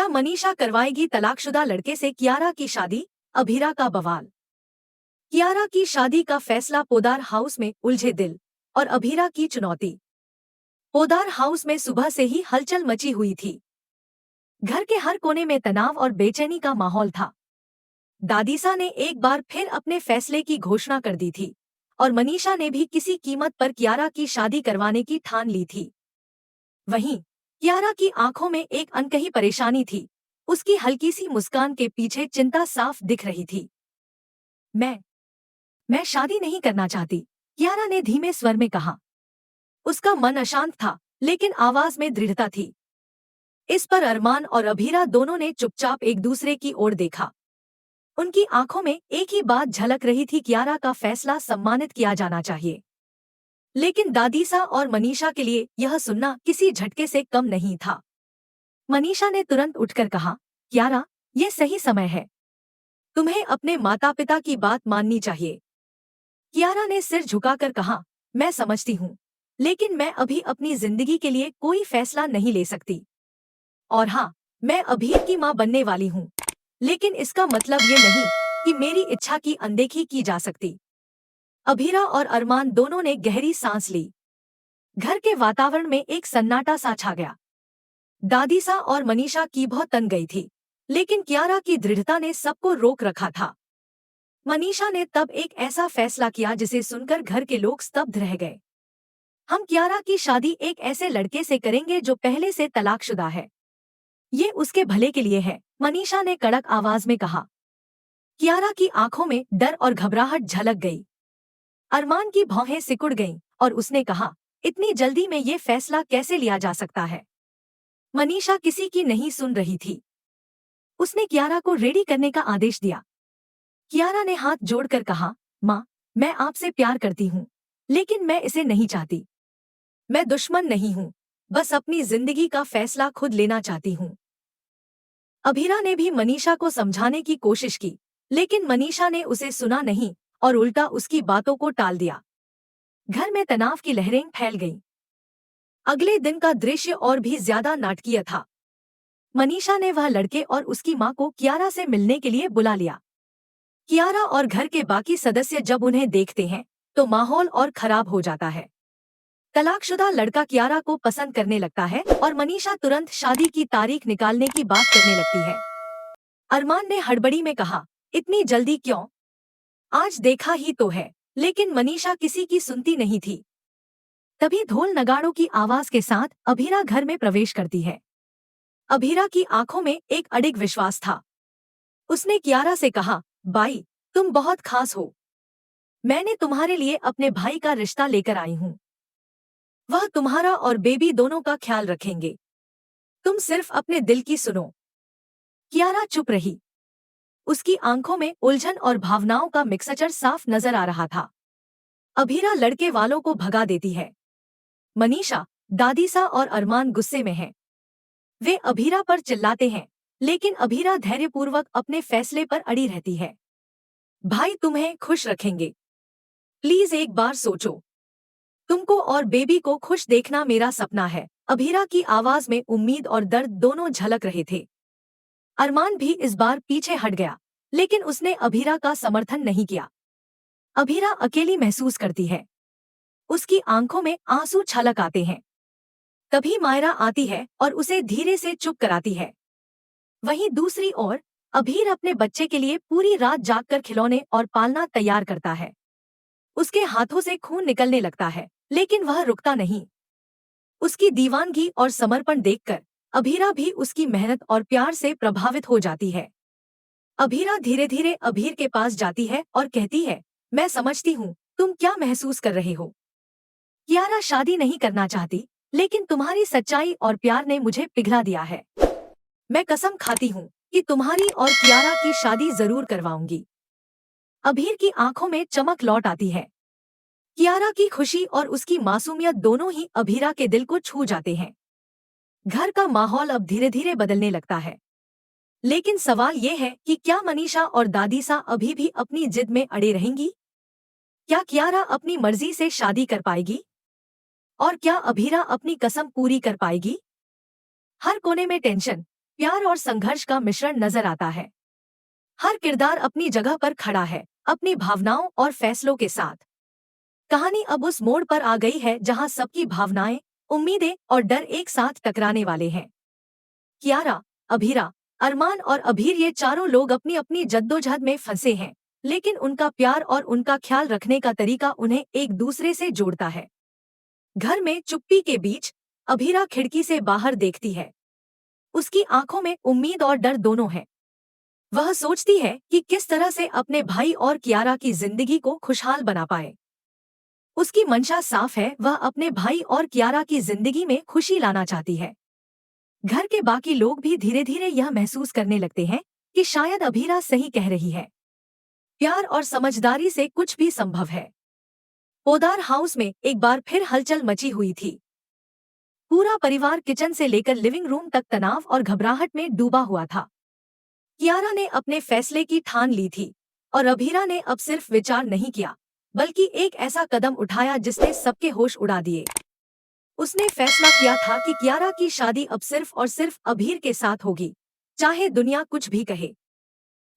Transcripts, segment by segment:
क्या मनीषा करवाएगी तलाकशुदा लड़के से कियारा की शादी? अभीरा का बवाल। कियारा की शादी का फैसला, पोदार हाउस में उलझे दिल और अभीरा की चुनौती। पोदार हाउस में सुबह से ही हलचल मची हुई थी। घर के हर कोने में तनाव और बेचैनी का माहौल था। दादीसा ने एक बार फिर अपने फैसले की घोषणा कर दी थी और मनीषा ने भी किसी कीमत पर कियारा की शादी करवाने की ठान ली थी। वहीं कियारा की आंखों में एक अनकही परेशानी थी। उसकी हल्की सी मुस्कान के पीछे चिंता साफ दिख रही थी। मैं शादी नहीं करना चाहती, कियारा ने धीमे स्वर में कहा। उसका मन अशांत था, लेकिन आवाज में दृढ़ता थी। इस पर अरमान और अभीरा दोनों ने चुपचाप एक दूसरे की ओर देखा। उनकी आंखों में एक ही बात झलक रही थी, कियारा का फैसला सम्मानित किया जाना चाहिए। लेकिन दादीसा और मनीषा के लिए यह सुनना किसी झटके से कम नहीं था। मनीषा ने तुरंत उठकर कहा, कियारा, ये सही समय है। तुम्हें अपने माता पिता की बात माननी चाहिए। कियारा ने सिर झुकाकर कहा, मैं समझती हूँ, लेकिन मैं अभी अपनी जिंदगी के लिए कोई फैसला नहीं ले सकती। और हाँ, मैं अभीर की माँ बनने वाली हूँ, लेकिन इसका मतलब ये नहीं कि मेरी इच्छा की अनदेखी की जा सकती। अभीरा और अरमान दोनों ने गहरी सांस ली। घर के वातावरण में एक सन्नाटा सा छा गया। दादीसा और मनीषा की बहुत तन गई थी, लेकिन कियारा की दृढ़ता ने सबको रोक रखा था। मनीषा ने तब एक ऐसा फैसला किया जिसे सुनकर घर के लोग स्तब्ध रह गए। हम कियारा की शादी एक ऐसे लड़के से करेंगे जो पहले से तलाकशुदा है। ये उसके भले के लिए है, मनीषा ने कड़क आवाज में कहा। कियारा की आंखों में डर और घबराहट झलक गई। अरमान की भौहें सिकुड़ गईं और उसने कहा, इतनी जल्दी में ये फैसला कैसे लिया जा सकता है? मनीषा किसी की नहीं सुन रही थी। उसने कियारा को रेडी करने का आदेश दिया। कियारा ने हाथ जोड़कर कहा, माँ, मैं आपसे प्यार करती हूँ, लेकिन मैं इसे नहीं चाहती। मैं दुश्मन नहीं हूँ, बस अपनी जिंदगी का फैसला खुद लेना चाहती हूँ। अभीरा ने भी मनीषा को समझाने की कोशिश की, लेकिन मनीषा ने उसे सुना नहीं और उल्टा उसकी बातों को टाल दिया। घर में तनाव की लहरें फैल गईं। अगले दिन का दृश्य और भी ज्यादा नाटकीय था। मनीषा ने वह लड़के और उसकी माँ को कियारा से मिलने के लिए बुला लिया। कियारा और घर के बाकी सदस्य जब उन्हें देखते हैं, तो माहौल और खराब हो जाता है। तलाकशुदा लड़का कियारा को पसंद करने लगता है और मनीषा तुरंत शादी की तारीख निकालने की बात करने लगती है। अरमान ने हड़बड़ी में कहा, इतनी जल्दी क्यों? आज देखा ही तो है। लेकिन मनीषा किसी की सुनती नहीं थी। तभी ढोल नगाड़ों की आवाज के साथ अभीरा घर में प्रवेश करती है। अभीरा की आंखों में एक अडिग विश्वास था। उसने कियारा से कहा, बाई, तुम बहुत खास हो। मैंने तुम्हारे लिए अपने भाई का रिश्ता लेकर आई हूँ। वह तुम्हारा और बेबी दोनों का ख्याल रखेंगे। तुम सिर्फ अपने दिल की सुनो। कियारा चुप रही। उसकी आंखों में उलझन और भावनाओं का मिक्सचर साफ नजर आ रहा था। अभीरा लड़के वालों को भगा देती है। मनीषा, दादीसा और अरमान गुस्से में हैं। वे अभीरा पर चिल्लाते हैं, लेकिन अभीरा धैर्यपूर्वक अपने फैसले पर अड़ी रहती है। भाई तुम्हें खुश रखेंगे। प्लीज एक बार सोचो। तुमको और बेबी को खुश देखना मेरा सपना है। अभीरा की आवाज में उम्मीद और दर्द दोनों झलक रहे थे। अरमान भी इस बार पीछे हट गया, लेकिन उसने अभीरा का समर्थन नहीं किया। अभीरा अकेली महसूस करती है। उसकी आंखों में आंसू छलक आते हैं। तभी मायरा आती है और उसे धीरे से चुप कराती है। वहीं दूसरी ओर अभीर अपने बच्चे के लिए पूरी रात जागकर खिलौने और पालना तैयार करता है। उसके हाथों से खून निकलने लगता है, लेकिन वह रुकता नहीं। उसकी दीवानगी और समर्पण देखकर अभीरा भी उसकी मेहनत और प्यार से प्रभावित हो जाती है। अभीरा धीरे धीरे अभीर के पास जाती है और कहती है, मैं समझती हूँ तुम क्या महसूस कर रहे हो। कियारा शादी नहीं करना चाहती, लेकिन तुम्हारी सच्चाई और प्यार ने मुझे पिघला दिया है। मैं कसम खाती हूँ कि तुम्हारी और कियारा की शादी जरूर करवाऊंगी। अभीर की आंखों में चमक लौट आती है। कियारा की खुशी और उसकी मासूमियत दोनों ही अभीरा के दिल को छू जाते हैं। घर का माहौल अब धीरे धीरे बदलने लगता है। लेकिन सवाल ये है कि क्या मनीषा और दादीसा अभी भी अपनी जिद में अड़े रहेंगी? क्या कियारा अपनी मर्जी से शादी कर पाएगी? और क्या अभीरा अपनी कसम पूरी कर पाएगी? हर कोने में टेंशन, प्यार और संघर्ष का मिश्रण नजर आता है। हर किरदार अपनी जगह पर खड़ा है, अपनी भावनाओं और फैसलों के साथ। कहानी अब उस मोड़ पर आ गई है जहां सबकी भावनाएं, उम्मीदें और डर एक साथ टकराने वाले हैं। कियारा, अभीरा, अरमान और अभीर, ये चारों लोग अपनी अपनी जद्दोजहद में फंसे हैं, लेकिन उनका प्यार और उनका ख्याल रखने का तरीका उन्हें एक दूसरे से जोड़ता है। घर में चुप्पी के बीच अभीरा खिड़की से बाहर देखती है। उसकी आंखों में उम्मीद और डर दोनों है। वह सोचती है कि किस तरह से अपने भाई और कियारा की जिंदगी को खुशहाल बना पाए। उसकी मंशा साफ है, वह अपने भाई और कियारा की जिंदगी में खुशी लाना चाहती है। घर के बाकी लोग भी धीरे धीरे यह महसूस करने लगते हैं कि शायद अभीरा सही कह रही है। प्यार और समझदारी से कुछ भी संभव है। पोदार हाउस में एक बार फिर हलचल मची हुई थी। पूरा परिवार किचन से लेकर लिविंग रूम तक तनाव और घबराहट में डूबा हुआ था। कियारा ने अपने फैसले की ठान ली थी और अभीरा ने अब सिर्फ विचार नहीं किया, बल्कि एक ऐसा कदम उठाया जिसने सबके होश उड़ा दिए। उसने फैसला किया था कि कियारा की शादी अब सिर्फ और सिर्फ अभीर के साथ होगी, चाहे दुनिया कुछ भी कहे।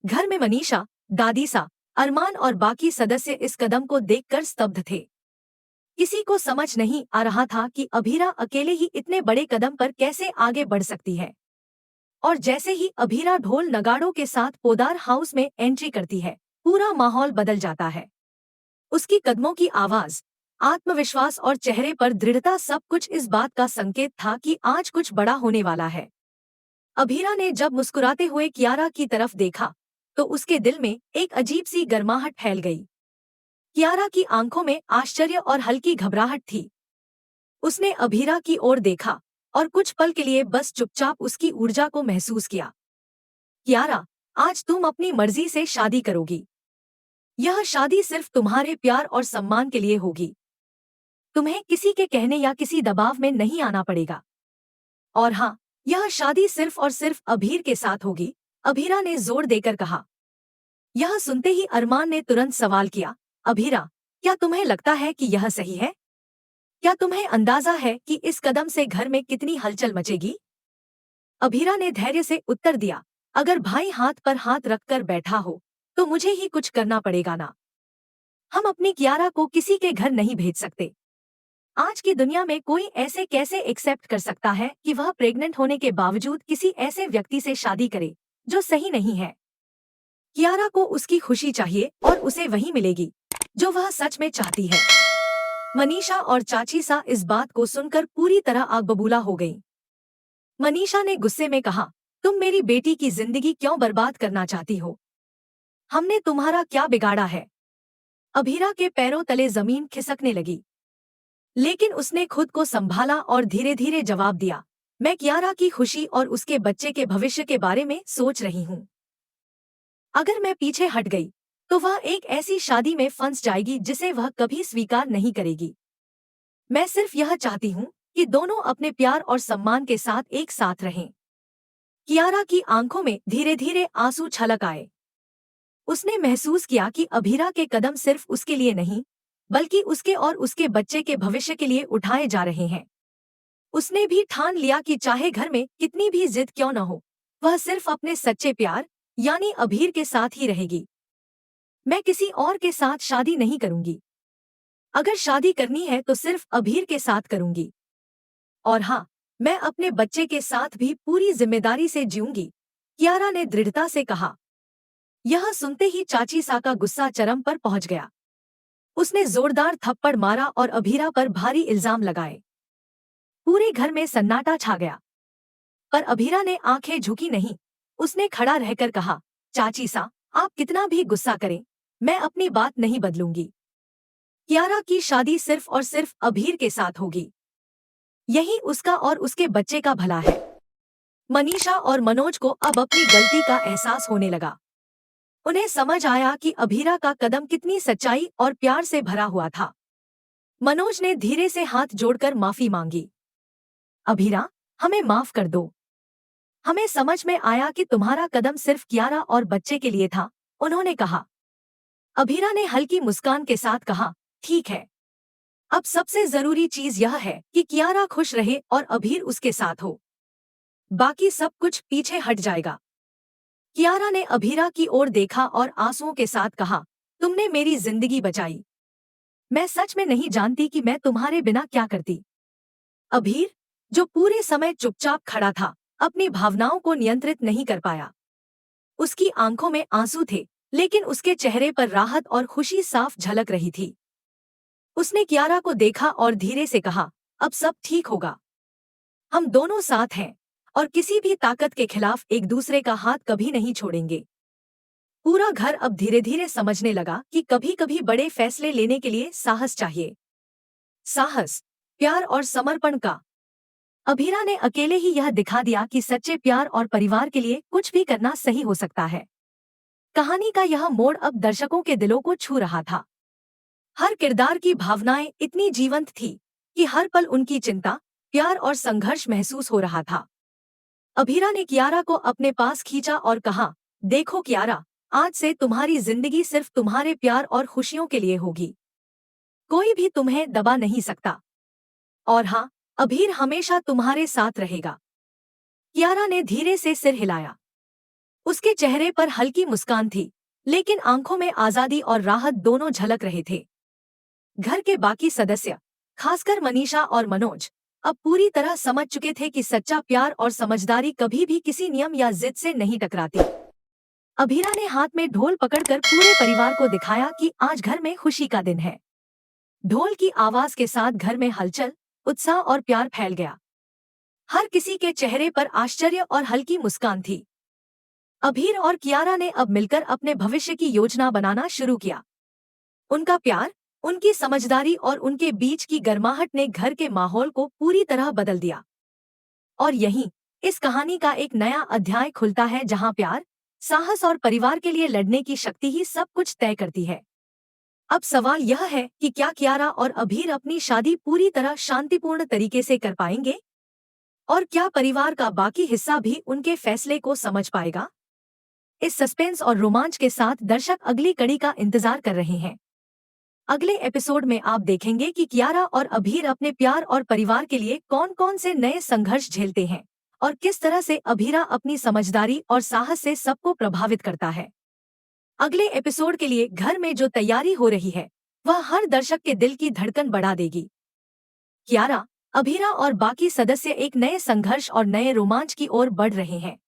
घर में मनीषा, दादीसा, अरमान और बाकी सदस्य इस कदम को देखकर स्तब्ध थे। किसी को समझ नहीं आ रहा था कि अभीरा अकेले ही इतने बड़े कदम पर कैसे आगे बढ़ सकती है। और जैसे ही अभीरा ढोल नगाड़ों के साथ पोदार हाउस में एंट्री करती है, पूरा माहौल बदल जाता है। उसकी कदमों की आवाज, आत्मविश्वास और चेहरे पर दृढ़ता, सब कुछ इस बात का संकेत था कि आज कुछ बड़ा होने वाला है। अभीरा ने जब मुस्कुराते हुए कियारा की तरफ देखा तो उसके दिल में एक अजीब सी गर्माहट फैल गई। कियारा की आंखों में आश्चर्य और हल्की घबराहट थी। उसने अभीरा की ओर देखा और कुछ पल के लिए बस चुपचाप उसकी ऊर्जा को महसूस किया। कियारा, आज तुम अपनी मर्जी से शादी करोगी। यह शादी सिर्फ तुम्हारे प्यार और सम्मान के लिए होगी। तुम्हें किसी के कहने या किसी दबाव में नहीं आना पड़ेगा। और हाँ, यह शादी सिर्फ और सिर्फ अभीर के साथ होगी, अभीरा ने जोर देकर कहा। यह सुनते ही अरमान ने तुरंत सवाल किया, अभीरा, क्या तुम्हें लगता है कि यह सही है? क्या तुम्हें अंदाजा है कि इस कदम से घर में कितनी हलचल मचेगी? अभीरा ने धैर्य से उत्तर दिया, अगर भाई हाथ पर हाथ रखकर बैठा हो तो मुझे ही कुछ करना पड़ेगा ना। हम अपनी कियारा को किसी के घर नहीं भेज सकते। आज की दुनिया में कोई ऐसे कैसे एक्सेप्ट कर सकता है कि वह प्रेग्नेंट होने के बावजूद किसी ऐसे व्यक्ति से शादी करे जो सही नहीं है। कियारा को उसकी खुशी चाहिए और उसे वही मिलेगी जो वह सच में चाहती है। मनीषा और चाची सा इस बात को सुनकर पूरी तरह आग बबूला हो गईं। मनीषा ने गुस्से में कहा, तुम मेरी बेटी की जिंदगी क्यों बर्बाद करना चाहती हो? हमने तुम्हारा क्या बिगाड़ा है? अभीरा के पैरों तले जमीन खिसकने लगी, लेकिन उसने खुद को संभाला और धीरे धीरे जवाब दिया, मैं कियारा की खुशी और उसके बच्चे के भविष्य के बारे में सोच रही हूँ। अगर मैं पीछे हट गई तो वह एक ऐसी शादी में फंस जाएगी जिसे वह कभी स्वीकार नहीं करेगी। मैं सिर्फ यह चाहती हूँ कि दोनों अपने प्यार और सम्मान के साथ एक साथ रहें। कियारा की आंखों में धीरे धीरे आंसू छलक आए। उसने महसूस किया कि अभीरा के कदम सिर्फ उसके लिए नहीं, बल्कि उसके और उसके बच्चे के भविष्य के लिए उठाए जा रहे हैं। उसने भी ठान लिया कि चाहे घर में कितनी भी जिद क्यों न हो, वह सिर्फ अपने सच्चे प्यार यानी अभीर के साथ ही रहेगी। मैं किसी और के साथ शादी नहीं करूंगी। अगर शादी करनी है तो सिर्फ अभीर के साथ करूंगी। और हाँ, मैं अपने बच्चे के साथ भी पूरी जिम्मेदारी से जीऊंगी, कियारा ने दृढ़ता से कहा। यह सुनते ही चाची सा का गुस्सा चरम पर पहुंच गया। उसने जोरदार थप्पड़ मारा और अभीरा पर भारी इल्जाम लगाए। पूरे घर में सन्नाटा छा गया, पर अभीरा ने आंखें झुकी नहीं। उसने खड़ा रहकर कहा, चाची सा, आप कितना भी गुस्सा करें, मैं अपनी बात नहीं बदलूंगी। कियारा की शादी सिर्फ और सिर्फ अभीर के साथ होगी। यही उसका और उसके बच्चे का भला है। मनीषा और मनोज को अब अपनी गलती का एहसास होने लगा। उन्हें समझ आया कि अभीरा का कदम कितनी सच्चाई और प्यार से भरा हुआ था। मनोज ने धीरे से हाथ जोड़कर माफी मांगी। अभीरा, हमें माफ कर दो। हमें समझ में आया कि तुम्हारा कदम सिर्फ कियारा और बच्चे के लिए था, उन्होंने कहा। अभीरा ने हल्की मुस्कान के साथ कहा, ठीक है। अब सबसे जरूरी चीज यह है कि कियारा खुश रहे और अभीर उसके साथ हो। बाकी सब कुछ पीछे हट जाएगा। कियारा ने अभीरा की ओर देखा और आंसुओं के साथ कहा, तुमने मेरी जिंदगी बचाई। मैं सच में नहीं जानती कि मैं तुम्हारे बिना क्या करती। अभीर, जो पूरे समय चुपचाप खड़ा था, अपनी भावनाओं को नियंत्रित नहीं कर पाया। उसकी आंखों में आंसू थे, लेकिन उसके चेहरे पर राहत और खुशी साफ झलक रही थी। उसने कियारा को देखा और धीरे से कहा, अब सब ठीक होगा। हम दोनों साथ हैं और किसी भी ताकत के खिलाफ एक दूसरे का हाथ कभी नहीं छोड़ेंगे। पूरा घर अब धीरे धीरे समझने लगा कि कभी कभी बड़े फैसले लेने के लिए साहस चाहिए। साहस, प्यार और समर्पण का। अभीरा ने अकेले ही यह दिखा दिया कि सच्चे प्यार और परिवार के लिए कुछ भी करना सही हो सकता है। कहानी का यह मोड़ अब दर्शकों के दिलों को छू रहा था। हर किरदार की भावनाएं इतनी जीवंत थी कि हर पल उनकी चिंता, प्यार और संघर्ष महसूस हो रहा था। अभीरा ने कियारा को अपने पास खींचा और कहा, देखो कियारा, आज से तुम्हारी जिंदगी सिर्फ तुम्हारे प्यार और खुशियों के लिए होगी। कोई भी तुम्हें दबा नहीं सकता। और हाँ, अभीर हमेशा तुम्हारे साथ रहेगा। कियारा ने धीरे से सिर हिलाया। उसके चेहरे पर हल्की मुस्कान थी, लेकिन आंखों में आजादी और राहत दोनों झलक रहे थे। घर के बाकी सदस्य, खासकर मनीषा और मनोज, अब पूरी तरह समझ चुके थे कि सच्चा प्यार और समझदारी कभी भी किसी नियम या जिद से नहीं टकराती। अभीरा ने हाथ में ढोल पकड़कर पूरे परिवार को दिखाया कि आज घर में खुशी का दिन है। ढोल की आवाज के साथ घर में हलचल, उत्साह और प्यार फैल गया। हर किसी के चेहरे पर आश्चर्य और हल्की मुस्कान थी। अभीर और कियारा ने अब मिलकर अपने भविष्य की योजना बनाना शुरू किया। उनका प्यार, उनकी समझदारी और उनके बीच की गर्माहट ने घर के माहौल को पूरी तरह बदल दिया। और यहीं इस कहानी का एक नया अध्याय खुलता है, जहां प्यार, साहस और परिवार के लिए लड़ने की शक्ति ही सब कुछ तय करती है। अब सवाल यह है कि क्या कियारा और अभीर अपनी शादी पूरी तरह शांतिपूर्ण तरीके से कर पाएंगे? और क्या परिवार का बाकी हिस्सा भी उनके फैसले को समझ पाएगा? इस सस्पेंस और रोमांच के साथ दर्शक अगली कड़ी का इंतजार कर रहे हैं। अगले एपिसोड में आप देखेंगे कि कियारा और अभीर अपने प्यार और परिवार के लिए कौन कौन से नए संघर्ष झेलते हैं और किस तरह से अभीरा अपनी समझदारी और साहस से सबको प्रभावित करता है। अगले एपिसोड के लिए घर में जो तैयारी हो रही है, वह हर दर्शक के दिल की धड़कन बढ़ा देगी। कियारा, अभीरा और बाकी सदस्य एक नए संघर्ष और नए रोमांच की ओर बढ़ रहे हैं।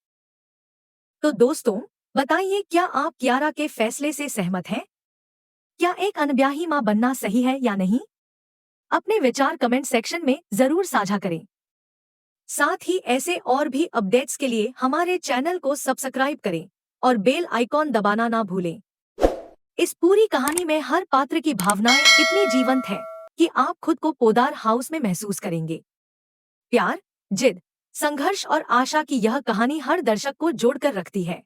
तो दोस्तों, बताइए, क्या आप कियारा के फैसले से सहमत हैं? क्या एक अनब्याही मां बनना सही है या नहीं? अपने विचार कमेंट सेक्शन में जरूर साझा करें। साथ ही ऐसे और भी अपडेट्स के लिए हमारे चैनल को सब्सक्राइब करें और बेल आइकॉन दबाना ना भूलें। इस पूरी कहानी में हर पात्र की भावनाएं इतनी जीवंत हैं कि आप खुद को पोदार हाउस में महसूस करेंगे। प्यार, जिद, संघर्ष और आशा की यह कहानी हर दर्शक को जोड़कर रखती है।